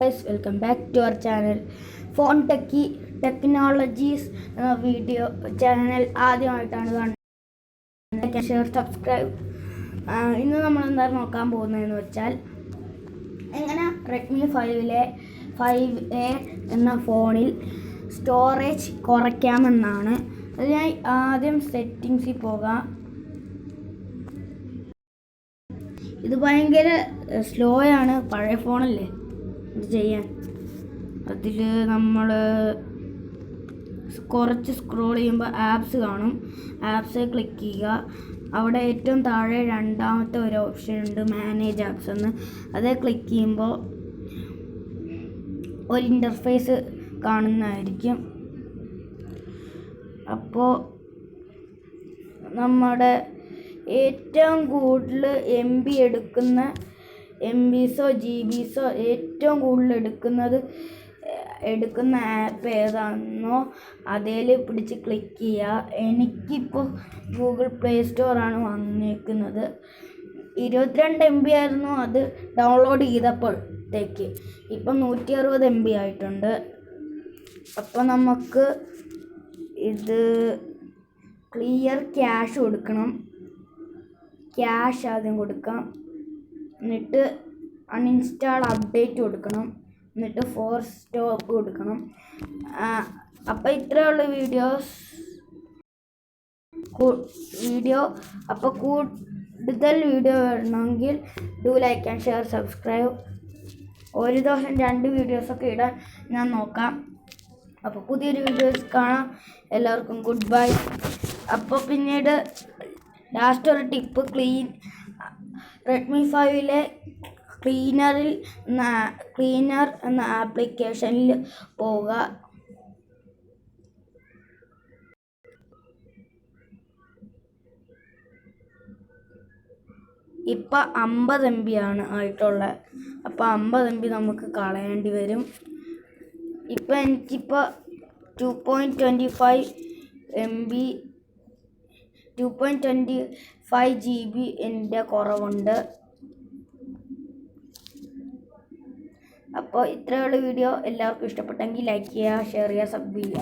Guys, welcome back to our channel phone technologies video channel ആദ്യമായിട്ടാണ് കാണുന്നത്. Share subscribe. ഇന്ന് നമ്മൾ എന്താണ് നോക്കാൻ പോകുന്നതെന്ന് വെച്ചാൽ എങ്ങനെ റെഡ്മി 5A എന്ന ഫോണിൽ സ്റ്റോറേജ് കുറയ്ക്കാമെന്നാണ്. അതിനായി ആദ്യം സെറ്റിങ്സിൽ പോകാം. ഇത് ഭയങ്കര സ്ലോ ആണ്, പഴയ ഫോണല്ലേ ഇത് ചെയ്യാൻ. അതിൽ നമ്മൾ കുറച്ച് സ്ക്രോൾ ചെയ്യുമ്പോൾ ആപ്സ് കാണും. ആപ്സ് ക്ലിക്ക് ചെയ്യുക. അവിടെ ഏറ്റവും താഴെ രണ്ടാമത്തെ ഒരു ഓപ്ഷൻ ഉണ്ട്, മാനേജ് ആപ്സ് എന്ന്. അത് ക്ലിക്ക് ചെയ്യുമ്പോൾ ഒരു ഇൻ്റർഫേസ് കാണുന്നതായിരിക്കും. അപ്പോൾ നമ്മുടെ ഏറ്റവും കൂടുതൽ MB എടുക്കുന്ന MBസോ GBസോ ഏറ്റവും കൂടുതൽ എടുക്കുന്ന ആപ്പ് ഏതാണെന്നോ അതിൽ പിടിച്ച് ക്ലിക്ക് ചെയ്യുക. എനിക്കിപ്പോൾ ഗൂഗിൾ പ്ലേ സ്റ്റോറാണ് വന്നേക്കുന്നത്. 22 MB ആയിരുന്നു അത് ഡൗൺലോഡ് ചെയ്തപ്പോഴത്തേക്ക്. ഇപ്പം 160 MB ആയിട്ടുണ്ട്. അപ്പോൾ നമുക്ക് ഇത് ക്ലിയർ ക്യാഷ് കൊടുക്കണം. ക്യാഷ് ആദ്യം കൊടുക്കാം, എന്നിട്ട് അൺഇൻസ്റ്റാൾ അപ്ഡേറ്റ് കൊടുക്കണം, എന്നിട്ട് ഫോർസ് സ്റ്റോപ്പ് കൊടുക്കണം. അപ്പോൾ ഇത്രയുള്ള വീഡിയോ. അപ്പോൾ കൂടുതൽ വീഡിയോ വരണമെങ്കിൽ do like and share subscribe. ഒരു ദിവസം 2 വീഡിയോസൊക്കെ ഇടാൻ ഞാൻ നോക്കാം. അപ്പോൾ പുതിയൊരു വീഡിയോസ് കാണാം. എല്ലാവർക്കും ഗുഡ് ബൈ. അപ്പോൾ പിന്നീട് ലാസ്റ്റ് ഒരു ടിപ്പ്, റെഡ്മി 5ലെ ക്ലീനർ എന്ന ആപ്ലിക്കേഷനിൽ പോവുക. ഇപ്പം 50 MB ആണ് ആയിട്ടുള്ളത്. അപ്പോൾ 50 MB നമുക്ക് കളയേണ്ടി വരും. ഇപ്പം എനിക്കിപ്പോൾ 2.25 GB എൻ്റെ കുറവുണ്ട്. അപ്പോൾ ഇത്രയുള്ള വീഡിയോ. എല്ലാവർക്കും ഇഷ്ടപ്പെട്ടെങ്കിൽ ലൈക്ക് ചെയ്യുക, ഷെയർ ചെയ്യുക, സബ് ചെയ്യുക.